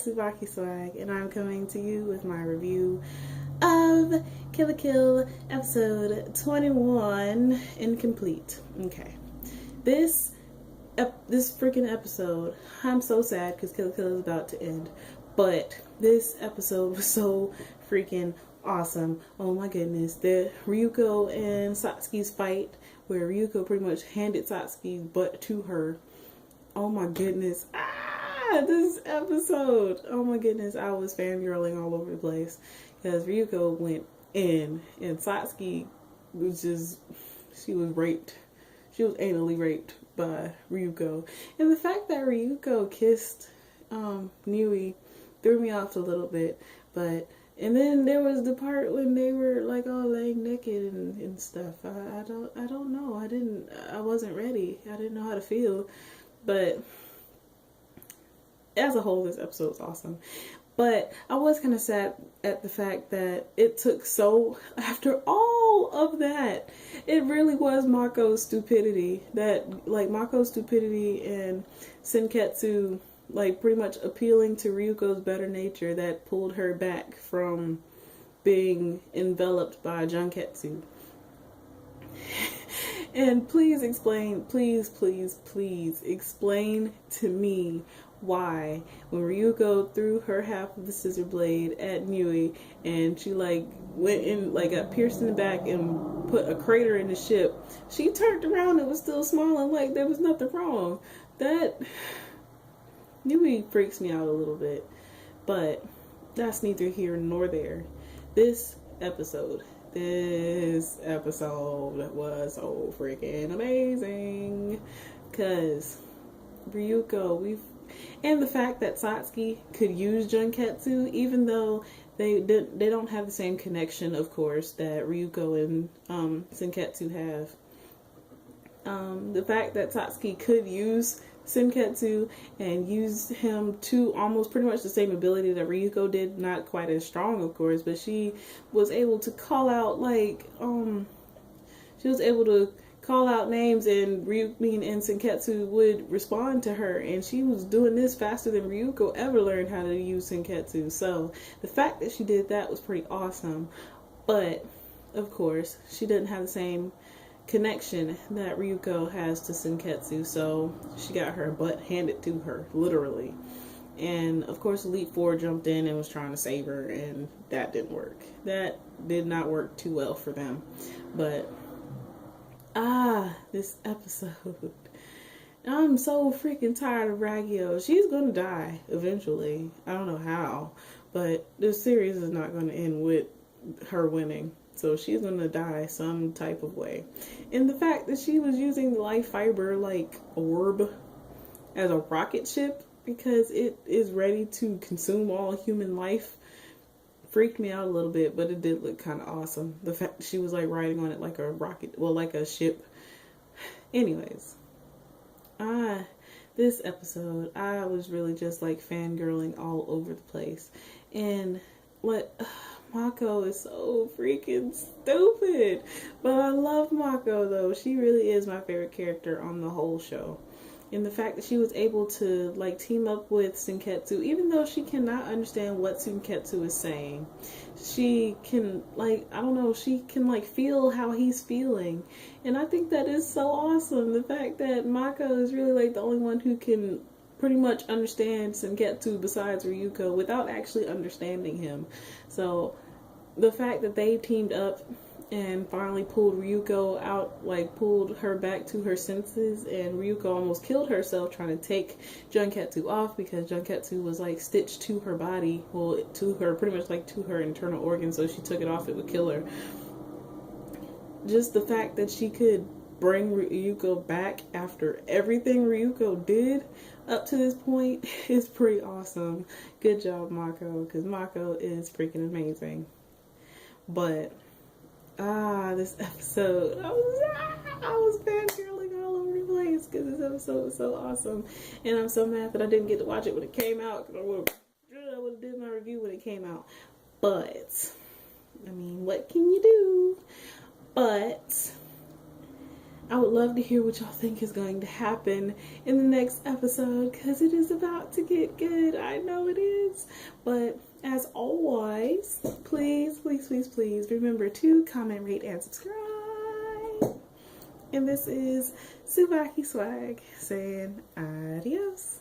is TsubakiSwagg, and I'm coming to you with my review of Kill la Kill episode 21 incomplete. Okay, this freaking episode, I'm so sad because Kill la Kill is about to end, but this episode was so freaking awesome. Oh my goodness, the Ryuko and Satsuki's fight, where Ryuko pretty much handed Satsuki's butt to her. Oh my goodness. This episode. Oh my goodness. I was fangirling all over the place because Ryuko went in and Satsuki was just, she was raped. She was anally raped by Ryuko. And the fact that Ryuko kissed Nui threw me off a little bit. And then there was the part when they were like all laying naked and stuff. I don't know. I wasn't ready. I didn't know how to feel. But as a whole, this episode was awesome. But I was kind of sad at the fact that it took after all of that, it really was Mako's stupidity. Mako's stupidity and Senketsu, pretty much appealing to Ryuko's better nature that pulled her back from being enveloped by Junketsu. And please explain to me why when Ryuko threw her half of the scissor blade at Nui and she went in, got pierced in the back and put a crater in the ship, she turned around and was still smiling like there was nothing wrong. That Nui freaks me out a little bit, but that's neither here nor there. This episode was so freaking amazing because Ryuko, and the fact that Satsuki could use Junketsu, even though they don't have the same connection, of course, that Ryuko and Senketsu have. The fact that Satsuki could use Senketsu and use him to almost pretty much the same ability that Ryuko did, not quite as strong, of course, but she was able to call out names, and and Senketsu would respond to her, and she was doing this faster than Ryuko ever learned how to use Senketsu. So the fact that she did that was pretty awesome. But of course, she didn't have the same connection that Ryuko has to Senketsu, so she got her butt handed to her, literally. And of course Elite Four jumped in and was trying to save her, and that didn't work. That did not work too well for them. But this episode, I'm so freaking tired of Ragyo. She's gonna die eventually. I don't know how, but this series is not gonna end with her winning. So she's gonna die some type of way. And the fact that she was using the life fiber orb as a rocket ship because it is ready to consume all human life freaked me out a little bit, but it did look kind of awesome. The fact that she was riding on it like a rocket, like a ship. Anyways, this episode, I was really just fangirling all over the place. And Mako is so freaking stupid. But I love Mako though. She really is my favorite character on the whole show. And the fact that she was able to team up with Senketsu, even though she cannot understand what Senketsu is saying, she can she can feel how he's feeling. And I think that is so awesome. The fact that Mako is really the only one who can pretty much understand Senketsu besides Ryuko without actually understanding him. So the fact that they teamed up and finally pulled Ryuko out, pulled her back to her senses, and Ryuko almost killed herself trying to take Junketsu off because Junketsu was stitched to her body, to her, pretty much to her internal organs, so she took it off, it would kill her. Just the fact that she could bring Ryuko back after everything Ryuko did up to this point is pretty awesome. Good job, Mako, because Mako is freaking amazing. But this episode, I was fangirling all over the place because this episode was so awesome, and I'm so mad that I didn't get to watch it when it came out, because I would have did my review when it came out. But I mean, what can you do? But I would love to hear what y'all think is going to happen in the next episode, because it is about to get good. I know it is. But as always, please, please, please, please remember to comment, rate, and subscribe. And this is TsubakiSwagg saying adios.